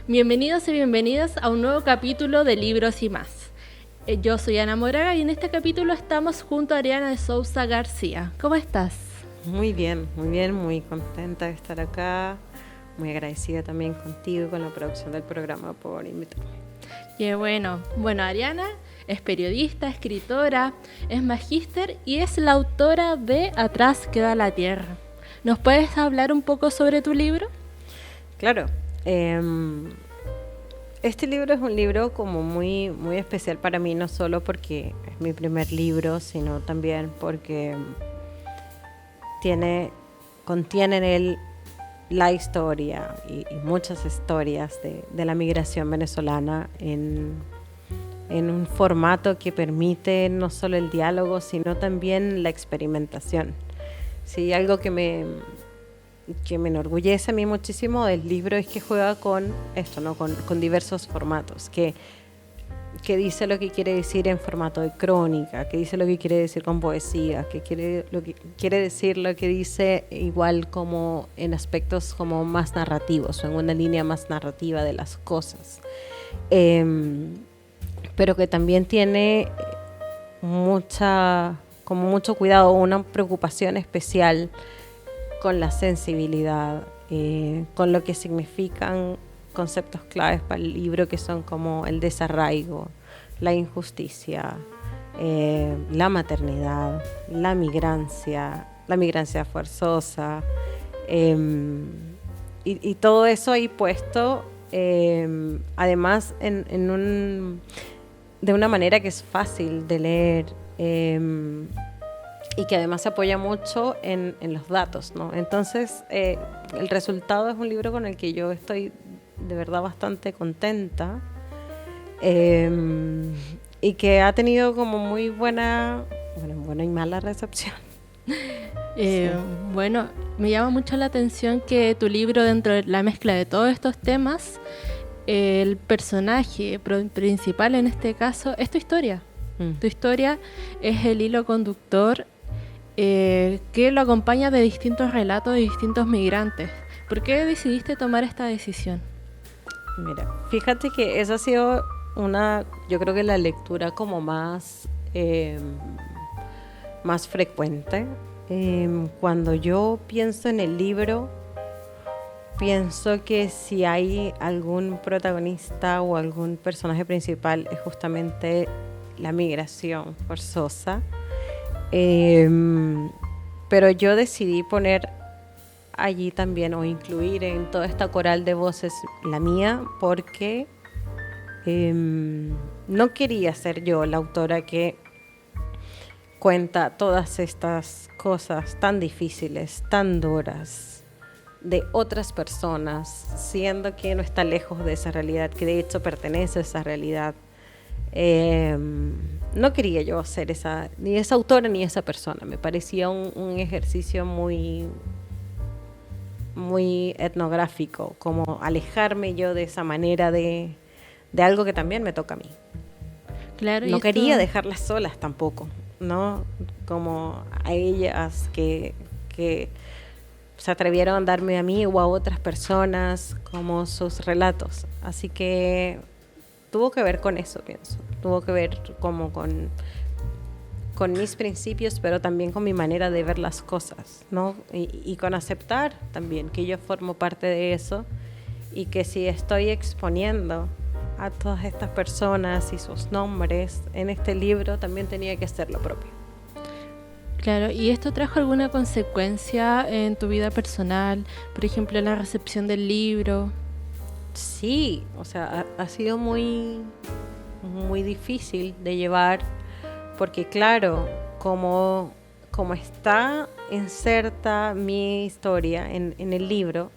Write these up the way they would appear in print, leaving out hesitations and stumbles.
Bienvenidos y bienvenidas a un nuevo capítulo de Libros y Más. Yo soy Ana Moraga y en este capítulo estamos junto a Ariana de Sousa García. ¿Cómo estás? Muy bien, muy contenta de estar acá, muy agradecida también contigo y con la producción del programa por invitarme. Qué bueno. Bueno, Ariana es periodista, escritora, es magíster y es la autora de Atrás queda la tierra. ¿Nos puedes hablar un poco sobre tu libro? Claro, este libro es un libro como muy especial para mí, no solo porque es mi primer libro, sino también porque contiene en él la historia y muchas historias de la migración venezolana en un formato que permite no solo el diálogo, sino también la experimentación. Sí, algo que me enorgullece a mí muchísimo del libro es que juega con esto, ¿no? Con diversos formatos, que dice lo que quiere decir en formato de crónica, que dice lo que quiere decir con poesía, que quiere decir lo que dice igual como en aspectos como más narrativos o en una línea más narrativa de las cosas, pero que también tiene mucho cuidado, una preocupación especial con la sensibilidad, con lo que significan conceptos claves para el libro, que son como el desarraigo, la injusticia, la maternidad, la migrancia forzosa, y todo eso ahí puesto, además de una manera que es fácil de leer, y que además se apoya mucho en los datos, ¿no? Entonces, el resultado es un libro con el que yo estoy de verdad bastante contenta, y que ha tenido como muy buena y mala recepción. Sí. Bueno, me llama mucho la atención que tu libro, dentro de la mezcla de todos estos temas, el personaje principal en este caso es tu historia. Tu historia es el hilo conductor que lo acompaña de distintos relatos de distintos migrantes. ¿Por qué decidiste tomar esta decisión? Mira, fíjate que esa ha sido yo creo que la lectura como más frecuente. Cuando yo pienso en el libro, pienso que si hay algún protagonista o algún personaje principal es justamente la migración forzosa. Pero yo decidí poner allí también, o incluir en toda esta coral de voces la mía, porque no quería ser yo la autora que cuenta todas estas cosas tan difíciles, tan duras, de otras personas, siendo que no está lejos de esa realidad, que de hecho pertenece a esa realidad. No quería yo ser ni esa autora ni esa persona. Me parecía un ejercicio muy etnográfico, como alejarme yo de esa manera de algo que también me toca a mí. Claro, no quería dejarlas solas tampoco, ¿no? Como a ellas que se atrevieron a darme a mí o a otras personas como sus relatos. Así que tuvo que ver con eso, pienso. Tuvo que ver como con mis principios, pero también con mi manera de ver las cosas, ¿no? Y con aceptar también que yo formo parte de eso, y que si estoy exponiendo a todas estas personas y sus nombres en este libro, también tenía que hacer lo propio. Claro, ¿y esto trajo alguna consecuencia en tu vida personal? Por ejemplo, en la recepción del libro. Sí, o sea, ha sido muy difícil de llevar, porque claro, como está inserta mi historia en el libro,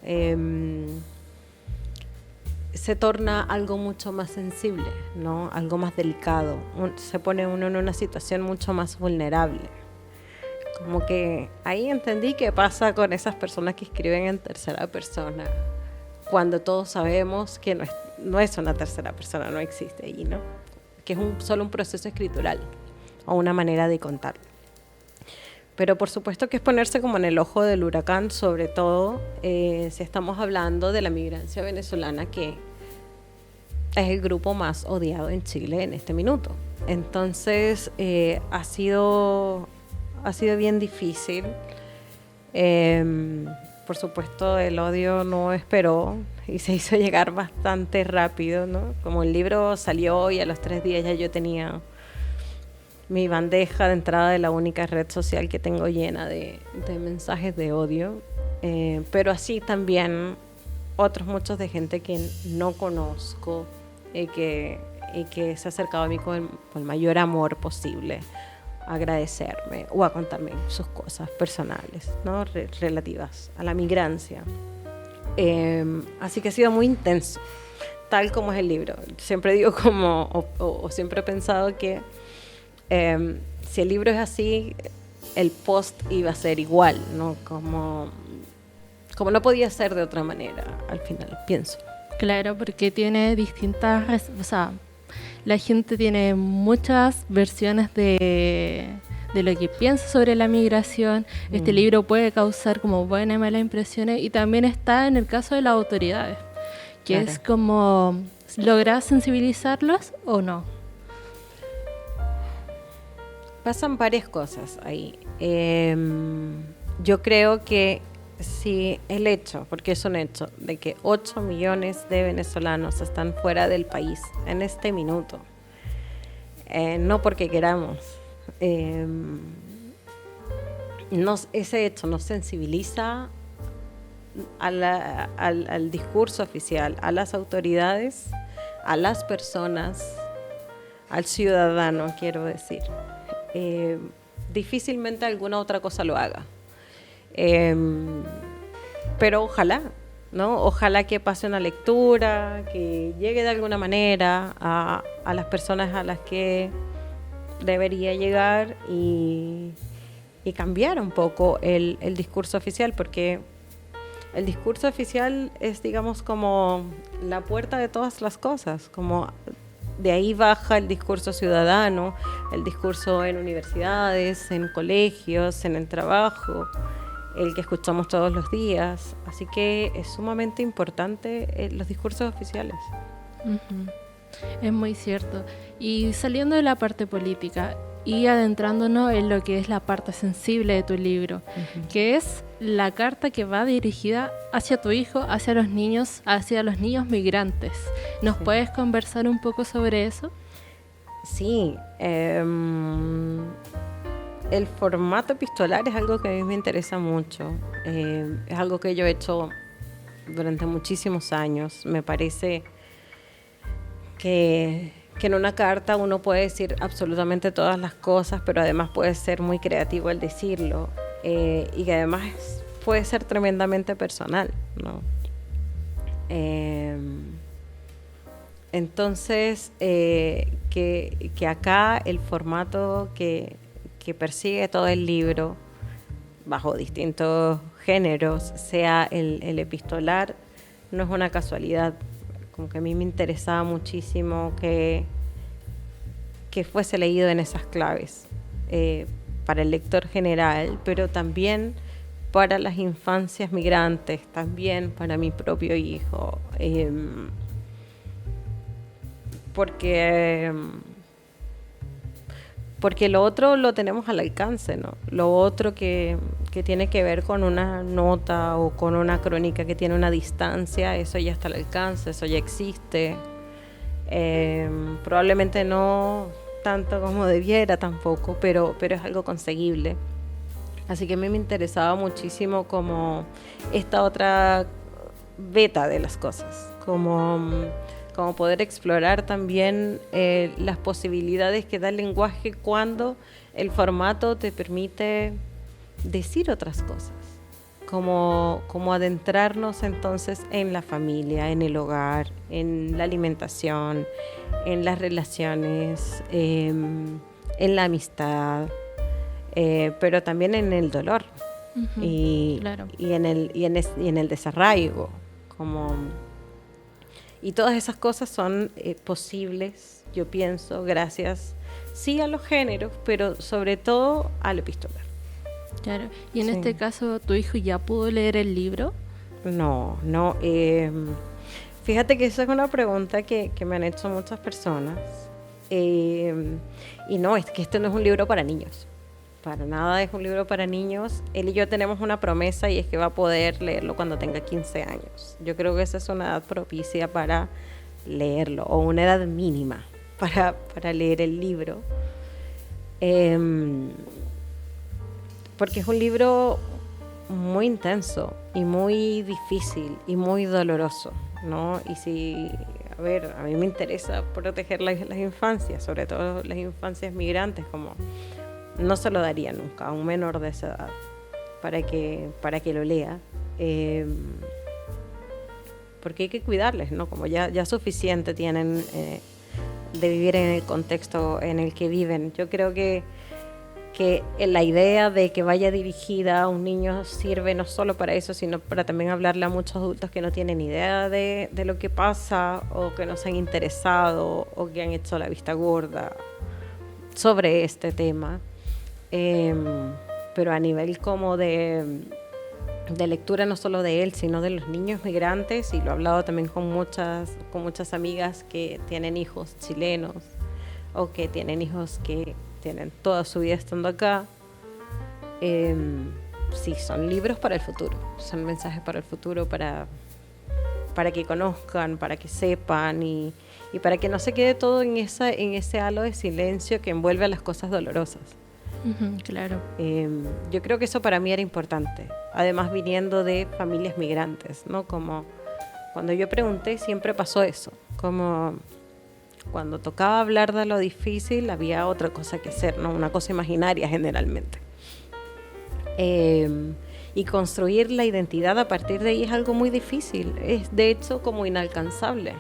se torna algo mucho más sensible, ¿no? Algo más delicado. Se pone uno en una situación mucho más vulnerable. Como que ahí entendí qué pasa con esas personas que escriben en tercera persona, cuando todos sabemos que no es una tercera persona, no existe allí, ¿no? Que es solo un proceso escritural o una manera de contar. Pero por supuesto que es ponerse como en el ojo del huracán, sobre todo si estamos hablando de la migrancia venezolana, que es el grupo más odiado en Chile en este minuto. Entonces ha sido bien difícil. Por supuesto, el odio no esperó y se hizo llegar bastante rápido, ¿no? Como el libro salió y a los 3 días ya yo tenía mi bandeja de entrada de la única red social que tengo llena de mensajes de odio, pero así también otros muchos de gente que no conozco y que se ha acercado a mí con el mayor amor posible a agradecerme o a contarme sus cosas personales, ¿no? Relativas a la migrancia. Así que ha sido muy intenso, tal como es el libro. Siempre digo o siempre he pensado que si el libro es así, el post iba a ser igual, ¿no? Como no podía ser de otra manera, al final, pienso. Claro, porque tiene distintas, o sea, la gente tiene muchas versiones de lo que piensa sobre la migración. Este libro puede causar como buenas y malas impresiones, y también está en el caso de las autoridades, que claro, es como, ¿logras sensibilizarlos o no? Pasan varias cosas ahí. Yo creo que si el hecho, porque es un hecho, de que 8 millones de venezolanos están fuera del país en este minuto, no porque queramos, ese hecho nos sensibiliza al discurso oficial, a las autoridades, a las personas, al ciudadano, quiero decir. Difícilmente alguna otra cosa lo haga. Pero ojalá, ¿no? Ojalá que pase una lectura, que llegue de alguna manera a las personas a las que debería llegar y cambiar un poco el discurso oficial, porque el discurso oficial es, digamos, como la puerta de todas las cosas, como de ahí baja el discurso ciudadano, el discurso en universidades, en colegios, en el trabajo, el que escuchamos todos los días. Así que es sumamente importante los discursos oficiales. Uh-huh. Es muy cierto. Y saliendo de la parte política y adentrándonos en lo que es la parte sensible de tu libro, uh-huh, que es la carta que va dirigida hacia tu hijo, hacia los niños migrantes. ¿Nos puedes conversar un poco sobre eso? Sí. El formato epistolar es algo que a mí me interesa mucho. Es algo que yo he hecho durante muchísimos años. Me parece que en una carta uno puede decir absolutamente todas las cosas, pero además puede ser muy creativo al decirlo, y que además puede ser tremendamente personal, ¿no? Entonces, que acá el formato que persigue todo el libro, bajo distintos géneros, sea el epistolar, no es una casualidad. Como que a mí me interesaba muchísimo que fuese leído en esas claves, para el lector general, pero también para las infancias migrantes, también para mi propio hijo, porque lo otro lo tenemos al alcance, ¿no? Lo otro que tiene que ver con una nota o con una crónica que tiene una distancia, eso ya está al alcance, eso ya existe. Probablemente no tanto como debiera tampoco, pero es algo conseguible. Así que a mí me interesaba muchísimo como esta otra beta de las cosas, como poder explorar también las posibilidades que da el lenguaje cuando el formato te permite decir otras cosas, como adentrarnos entonces en la familia, en el hogar, en la alimentación, en las relaciones, en la amistad, pero también en el dolor, uh-huh, claro, y en el desarraigo, y todas esas cosas son posibles, yo pienso, gracias sí a los géneros, pero sobre todo al epistolar. Claro. Y en este caso, ¿tu hijo ya pudo leer el libro? No. Fíjate que esa es una pregunta que me han hecho muchas personas. Y no, es que este no es un libro para niños. Para nada es un libro para niños. Él y yo tenemos una promesa y es que va a poder leerlo cuando tenga 15 años. Yo creo que esa es una edad propicia para leerlo, o una edad mínima para leer el libro. Porque es un libro muy intenso y muy difícil y muy doloroso, ¿no? Y si, a ver, a mí me interesa proteger las infancias, sobre todo las infancias migrantes, como no se lo daría nunca a un menor de esa edad para que lo lea, porque hay que cuidarles, ¿no? Como ya suficiente tienen de vivir en el contexto en el que viven. Yo creo que la idea de que vaya dirigida a un niño sirve no solo para eso, sino para también hablarle a muchos adultos que no tienen idea de lo que pasa, o que no se han interesado, o que han hecho la vista gorda sobre este tema. Pero a nivel como de lectura, no solo de él, sino de los niños migrantes, y lo he hablado también con muchas amigas que tienen hijos chilenos, o que tienen hijos que tienen toda su vida estando acá. Sí, son libros para el futuro, son mensajes para el futuro, para que conozcan, para que sepan, y para que no se quede todo en ese halo de silencio que envuelve a las cosas dolorosas. Claro. Yo creo que eso para mí era importante, además viniendo de familias migrantes, ¿no? Como cuando yo pregunté siempre pasó eso, como cuando tocaba hablar de lo difícil había otra cosa que hacer, ¿no? Una cosa imaginaria generalmente. Y construir la identidad a partir de ahí es algo muy difícil, es de hecho como inalcanzable.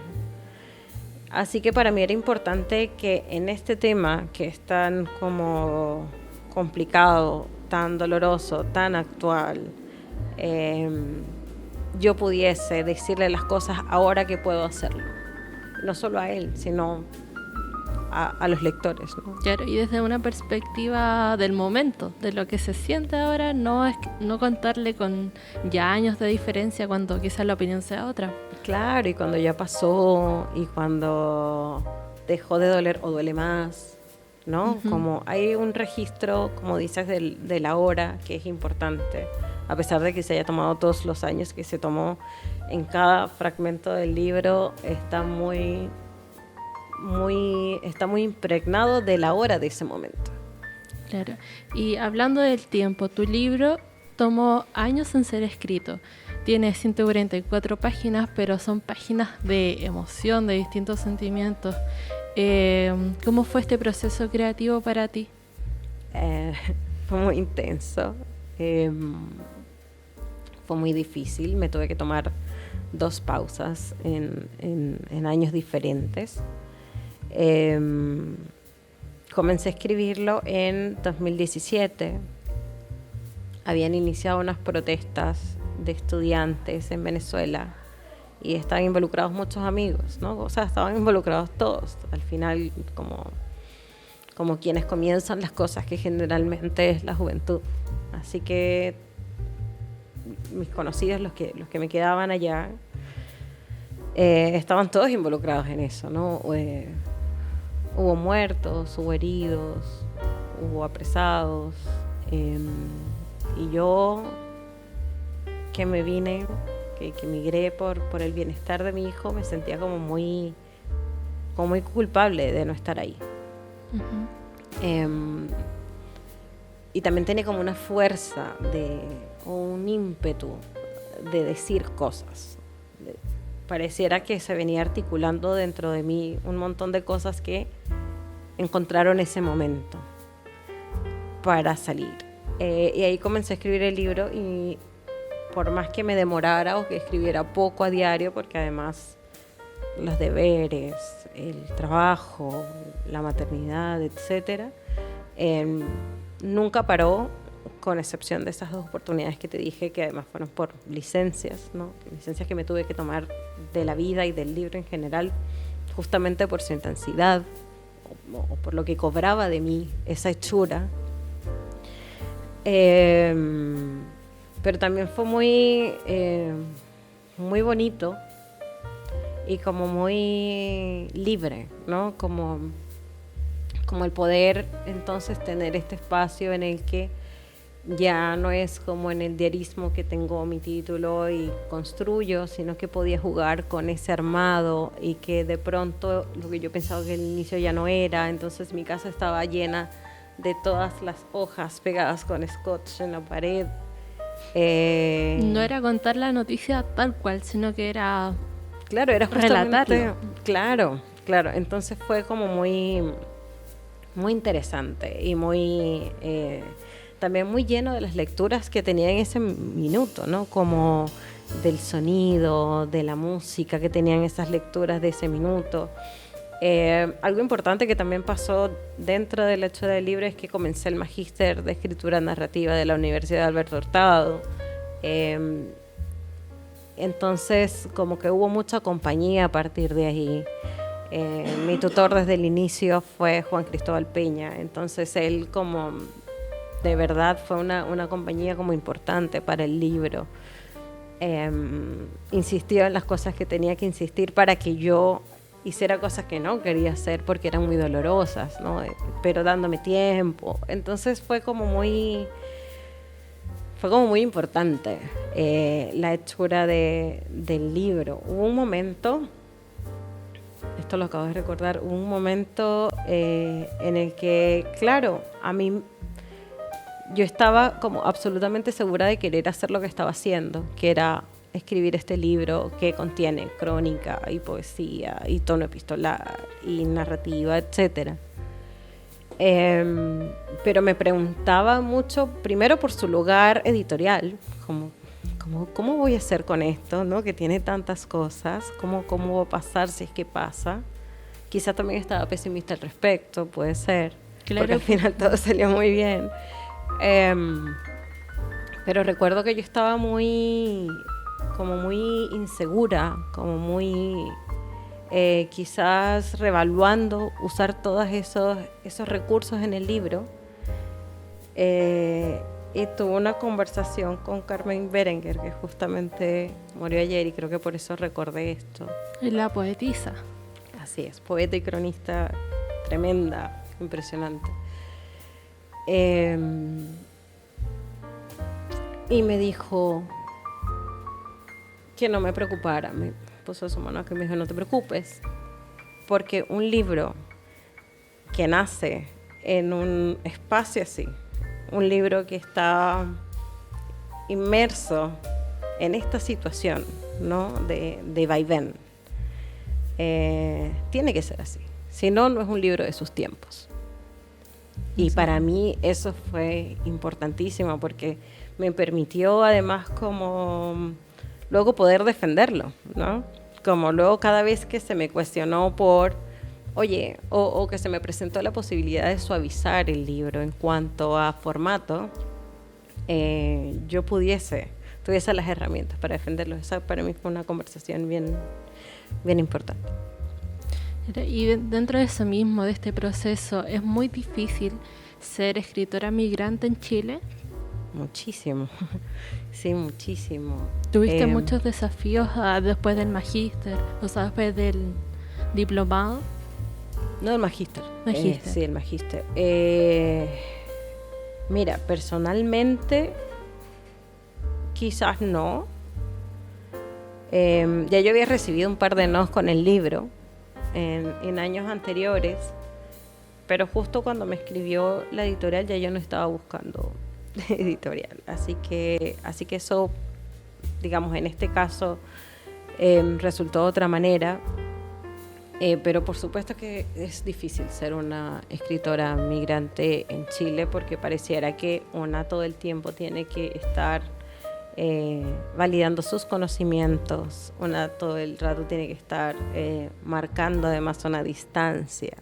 Así que para mí era importante que en este tema, que es tan como complicado, tan doloroso, tan actual, yo pudiese decirle las cosas ahora que puedo hacerlo. No solo a él, sino a los lectores, ¿no? Claro, y desde una perspectiva del momento, de lo que se siente ahora, no contarle con ya años de diferencia cuando quizás la opinión sea otra. Claro, y cuando ya pasó, y cuando dejó de doler o duele más, ¿no? Como hay un registro, como dices, de la hora, que es importante, a pesar de que se haya tomado todos los años que se tomó. En cada fragmento del libro está muy impregnado de la hora de ese momento. Claro. Y hablando del tiempo, tu libro tomó años en ser escrito. Tiene 144 páginas, pero son páginas de emoción, de distintos sentimientos. ¿Cómo fue este proceso creativo para ti? Fue muy intenso. Fue muy difícil. Me tuve que tomar 2 pausas en años diferentes. Comencé a escribirlo en 2017. Habían iniciado unas protestas de estudiantes en Venezuela y estaban involucrados muchos amigos, ¿no? O sea, estaban involucrados todos. Al final, como quienes comienzan las cosas, que generalmente es la juventud. Así que mis conocidos, los que me quedaban allá, estaban todos involucrados en eso, ¿no? Hubo muertos, hubo heridos, hubo apresados, y yo que me vine, que migré por el bienestar de mi hijo, me sentía como muy culpable de no estar ahí. Y también tenía como una fuerza o un ímpetu de decir cosas. Pareciera que se venía articulando dentro de mí un montón de cosas que encontraron ese momento para salir. Y ahí comencé a escribir el libro, y por más que me demorara o que escribiera poco a diario, porque además los deberes, el trabajo, la maternidad, etcétera, nunca paró, con excepción de esas 2 oportunidades que te dije, que además fueron por licencias, ¿no? Licencias que me tuve que tomar de la vida y del libro en general, justamente por su intensidad o por lo que cobraba de mí esa hechura. Pero también fue muy bonito y como muy libre, ¿no? Como el poder entonces tener este espacio en el que ya no es como en el diarismo que tengo mi título y construyo, sino que podía jugar con ese armado y que de pronto lo que yo pensaba que al inicio ya no era. Entonces mi casa estaba llena de todas las hojas pegadas con scotch en la pared. No era contar la noticia tal cual, sino que era, claro, era justamente relatarlo. Claro. Entonces fue como muy, muy interesante y muy también muy lleno de las lecturas que tenía en ese minuto, ¿no? Como del sonido, de la música que tenían esas lecturas de ese minuto. Algo importante que también pasó dentro del hecho del libro es que comencé el magíster de escritura narrativa de la Universidad de Alberto Hurtado. Entonces, como que hubo mucha compañía a partir de ahí. Mi tutor desde el inicio fue Juan Cristóbal Peña. Entonces, él como de verdad fue una compañía como importante para el libro. Insistió en las cosas que tenía que insistir para que yo hiciera cosas que no quería hacer porque eran muy dolorosas, ¿no? Pero dándome tiempo. Entonces fue como muy importante la hechura del libro. Hubo un momento, esto lo acabo de recordar, hubo un momento en el que, claro, a mí yo estaba como absolutamente segura de querer hacer lo que estaba haciendo, que era escribir este libro que contiene crónica y poesía y tono epistolar y narrativa, etcétera. Pero me preguntaba mucho, primero por su lugar editorial, ¿cómo voy a hacer con esto, ¿no? Que tiene tantas cosas, ¿cómo va a pasar si es que pasa? Quizá también estaba pesimista al respecto, puede ser, claro, porque al final todo salió muy bien. Pero recuerdo que yo estaba muy insegura, como muy quizás revaluando usar todos esos recursos en el libro. Y tuve una conversación con Carmen Berenguer, que justamente murió ayer y creo que por eso recordé esto. La poetisa. Así es, poeta y cronista tremenda, impresionante. Y me dijo que no me preocupara, me puso su mano aquí y me dijo: no te preocupes, porque un libro que nace en un espacio así, un libro que está inmerso en esta situación, ¿no? de vaivén, tiene que ser así, si no, no es un libro de sus tiempos. Y para mí eso fue importantísimo porque me permitió además como luego poder defenderlo, ¿no? Como luego cada vez que se me cuestionó por, oye, o que se me presentó la posibilidad de suavizar el libro en cuanto a formato, yo tuviese las herramientas para defenderlo. Esa para mí fue una conversación bien importante. Y dentro de eso mismo, de este proceso, ¿es muy difícil ser escritora migrante en Chile? Muchísimo, sí, muchísimo. ¿Tuviste muchos desafíos después del magíster, o sea, después del diplomado? No, el magíster. Sí, el magíster. Mira, personalmente, quizás no. Ya yo había recibido un par de nos con el libro en años anteriores, pero justo cuando me escribió la editorial ya yo no estaba buscando editorial, así que eso, digamos, en este caso resultó de otra manera, pero por supuesto que es difícil ser una escritora migrante en Chile porque pareciera que una todo el tiempo tiene que estar validando sus conocimientos, una todo el rato tiene que estar marcando además una distancia,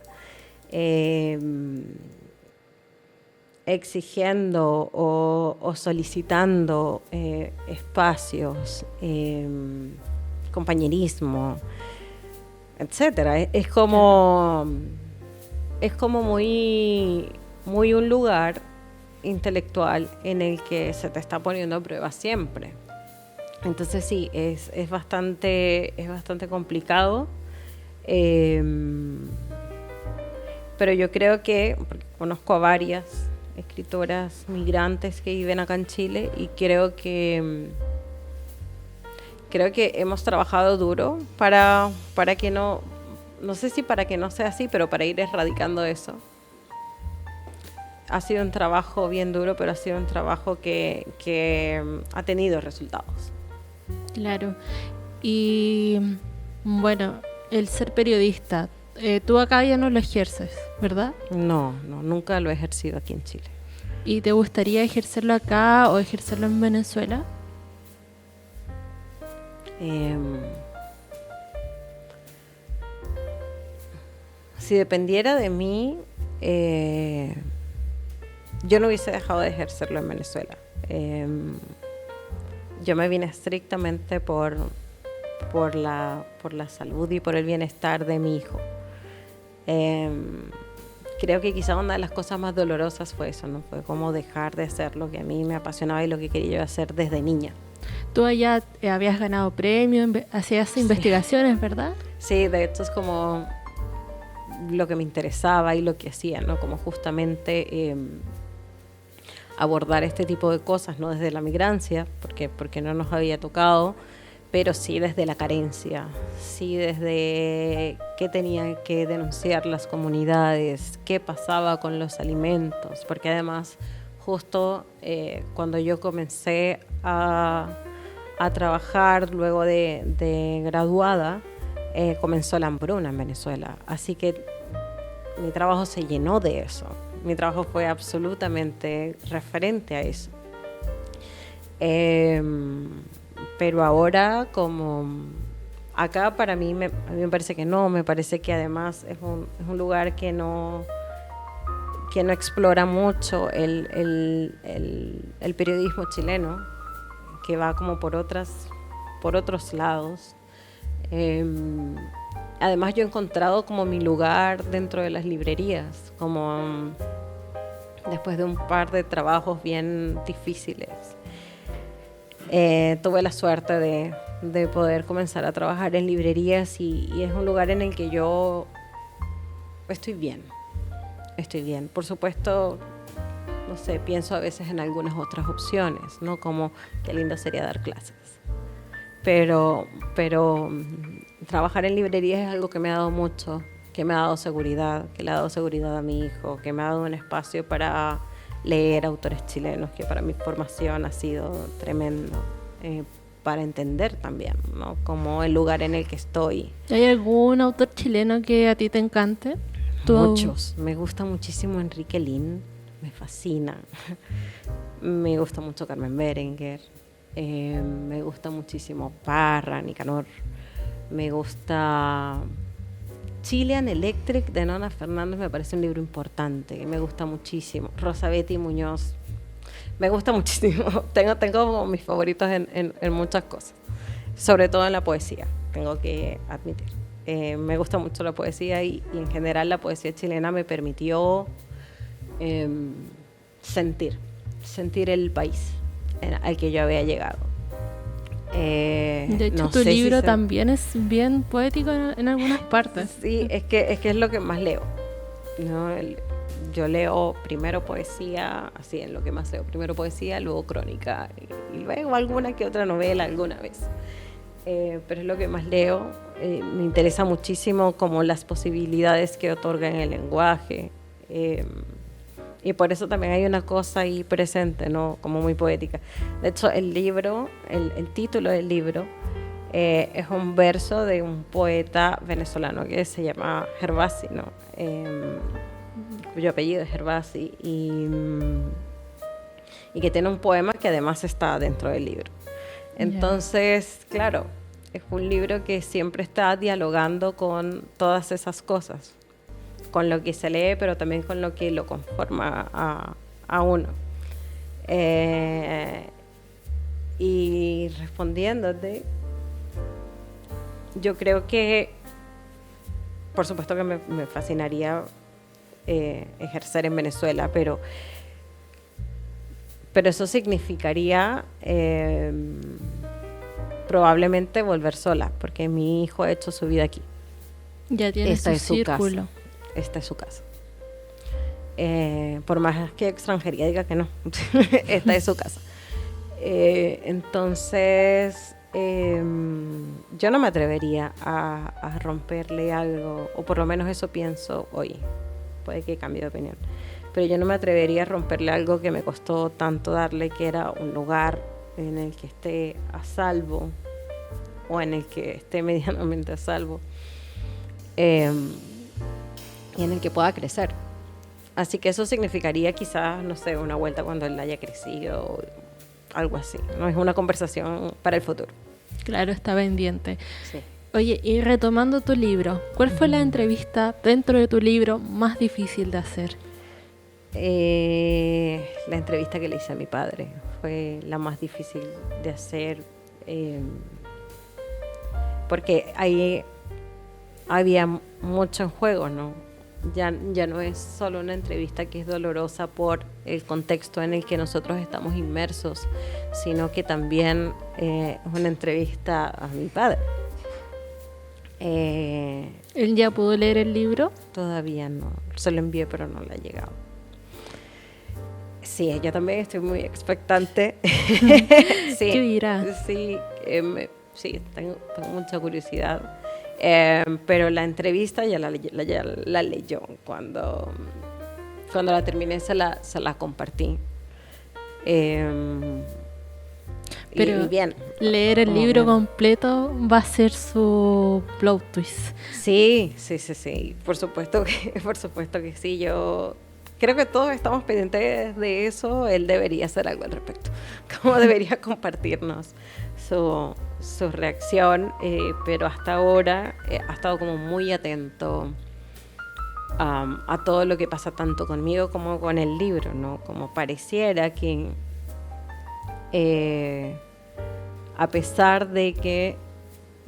exigiendo o solicitando espacios, compañerismo, etcétera. Es como muy un lugar intelectual en el que se te está poniendo a prueba siempre. Entonces sí, es bastante complicado. Eh, pero yo creo que, porque conozco a varias escritoras migrantes que viven acá en Chile y creo que hemos trabajado duro para que no sé si para que no sea así, pero para ir erradicando eso. Ha sido un trabajo bien duro, pero ha sido un trabajo que ha tenido resultados. Claro. Y bueno, el ser periodista, tú acá ya no lo ejerces, ¿verdad? No, nunca lo he ejercido aquí en Chile. ¿Y te gustaría ejercerlo acá o ejercerlo en Venezuela? Si dependiera de mí, yo no hubiese dejado de ejercerlo en Venezuela. Yo me vine estrictamente por la salud y por el bienestar de mi hijo. Creo que quizá una de las cosas más dolorosas fue eso, ¿no? Fue como dejar de hacer lo que a mí me apasionaba y lo que quería yo hacer desde niña. Tú allá habías ganado premios, hacías investigaciones, ¿verdad? Sí, de hecho es como lo que me interesaba y lo que hacía, ¿no? Como justamente abordar este tipo de cosas, no desde la migrancia, porque no nos había tocado, pero sí desde la carencia, sí desde qué tenían que denunciar las comunidades, qué pasaba con los alimentos, porque además justo cuando yo comencé a trabajar luego de graduada, comenzó la hambruna en Venezuela, así que mi trabajo se llenó de eso. Mi trabajo fue absolutamente referente a eso. Pero ahora, como acá para mí, a mí me parece que no, me parece que además es un lugar que no explora mucho el periodismo chileno, que va como por otros lados. Además yo he encontrado como mi lugar dentro de las librerías, como después de un par de trabajos bien difíciles. Tuve la suerte de poder comenzar a trabajar en librerías y es un lugar en el que yo estoy bien. Por supuesto, no sé, pienso a veces en algunas otras opciones, ¿no? Como qué lindo sería dar clases. Pero trabajar en librerías es algo que me ha dado mucho, que me ha dado seguridad, que le ha dado seguridad a mi hijo, que me ha dado un espacio para leer autores chilenos, que para mi formación ha sido tremendo, para entender también, ¿no? Como el lugar en el que estoy. ¿Hay algún autor chileno que a ti te encante? Muchos. Me gusta muchísimo Enrique Lin, me fascina. Me gusta mucho Carmen Berenguer. Me gusta muchísimo Parra, Nicanor. Me gusta Chilean Electric de Nona Fernández, me parece un libro importante, me gusta muchísimo. Rosa Betty Muñoz, me gusta muchísimo. Tengo mis favoritos en muchas cosas, sobre todo en la poesía, tengo que admitir. Me gusta mucho la poesía y en general la poesía chilena me permitió sentir el país al que yo había llegado. De hecho, no tu sé libro si también es bien poético en algunas partes. Sí, es que es lo que más leo, ¿no? Yo leo primero poesía, así en lo que más leo, primero poesía, luego crónica y luego alguna que otra novela alguna vez. Pero es lo que más leo. Me interesa muchísimo como las posibilidades que otorga en el lenguaje. Y por eso también hay una cosa ahí presente, ¿no? Como muy poética. De hecho, el libro, el título del libro, es un verso de un poeta venezolano que se llama Gervasi, ¿no? Cuyo apellido es Gervasi y que tiene un poema que además está dentro del libro. Entonces, claro, es un libro que siempre está dialogando con todas esas cosas, con lo que se lee, pero también con lo que lo conforma a uno. Y respondiéndote, yo creo que, por supuesto que me fascinaría ejercer en Venezuela, pero eso significaría probablemente volver sola, porque mi hijo ha hecho su vida aquí. Ya tiene Esta su es su círculo. casa. Esta es su casa. Por más que extranjería diga que no, esta es su casa. Entonces, yo no me atrevería a romperle algo, o por lo menos eso pienso hoy. Puede que cambie de opinión. Pero yo no me atrevería a romperle algo que me costó tanto darle, que era un lugar en el que esté a salvo, o en el que esté medianamente a salvo, y en el que pueda crecer. Así que eso significaría quizás, no sé, una vuelta cuando él haya crecido, o algo así. No es una conversación para el futuro. Claro, está pendiente. Sí. Oye, y retomando tu libro, ¿cuál fue la entrevista dentro de tu libro más difícil de hacer? La entrevista que le hice a mi padre fue la más difícil de hacer, porque ahí había mucho en juego, ¿no? Ya no es solo una entrevista que es dolorosa por el contexto en el que nosotros estamos inmersos, sino que también es una entrevista a mi padre. ¿Él ya pudo leer el libro? Todavía no, se lo envié pero no le ha llegado. Sí, yo también estoy muy expectante. Sí, ¿Qué dirá? Sí, sí, tengo mucha curiosidad. Pero la entrevista ya la leyó. Cuando la terminé se la compartí. Pero y bien, leer el libro completo va a ser su plot twist. Sí. Por supuesto que sí. Yo creo que todos estamos pendientes de eso. Él debería hacer algo al respecto. Cómo debería compartirnos su reacción, pero hasta ahora ha estado como muy atento a todo lo que pasa tanto conmigo como con el libro, ¿no? Como pareciera que a pesar de que,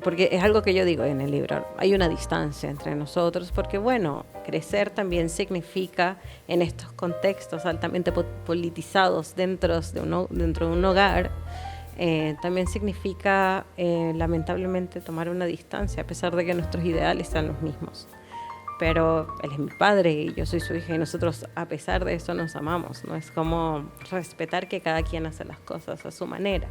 porque es algo que yo digo en el libro, hay una distancia entre nosotros, porque bueno, crecer también significa en estos contextos altamente politizados dentro de un hogar, también significa lamentablemente tomar una distancia, a pesar de que nuestros ideales sean los mismos. Pero él es mi padre y yo soy su hija y nosotros a pesar de eso nos amamos, ¿no? Es como respetar que cada quien hace las cosas a su manera.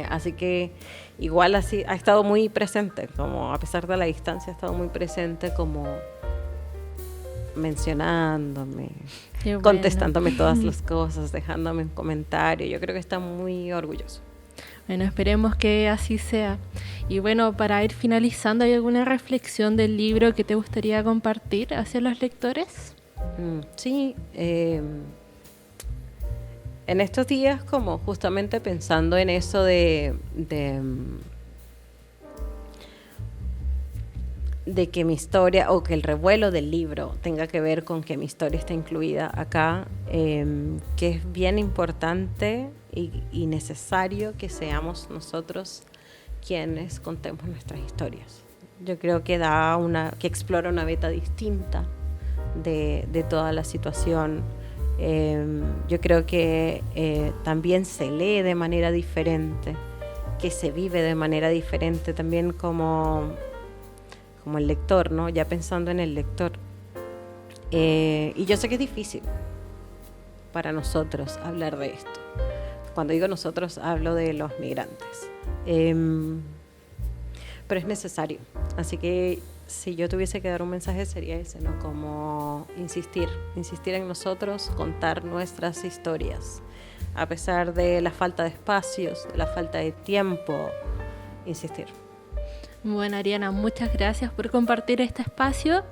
Así que igual así ha estado muy presente, como a pesar de la distancia ha estado muy presente, como mencionándome, contestándome todas las cosas, dejándome un comentario. Yo creo que está muy orgulloso. Bueno, esperemos que así sea. Y bueno, para ir finalizando, ¿hay alguna reflexión del libro que te gustaría compartir hacia los lectores? Sí, en estos días, como justamente pensando en eso de que mi historia, o que el revuelo del libro tenga que ver con que mi historia está incluida acá, que es bien importante y necesario que seamos nosotros quienes contemos nuestras historias. Yo creo que que explora una beta distinta de toda la situación. Yo creo que también se lee de manera diferente, que se vive de manera diferente también como el lector, ¿no? Ya pensando en el lector. Y yo sé que es difícil para nosotros hablar de esto. Cuando digo nosotros, hablo de los migrantes. Pero es necesario. Así que si yo tuviese que dar un mensaje sería ese, ¿no? Como insistir en nosotros, contar nuestras historias. A pesar de la falta de espacios, de la falta de tiempo, insistir. Bueno, Ariana, muchas gracias por compartir este espacio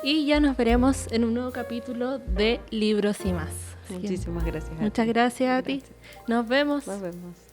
y ya nos veremos en un nuevo capítulo de Libros y Más. Muchísimas gracias. Muchas gracias a ti. Nos vemos. Nos vemos.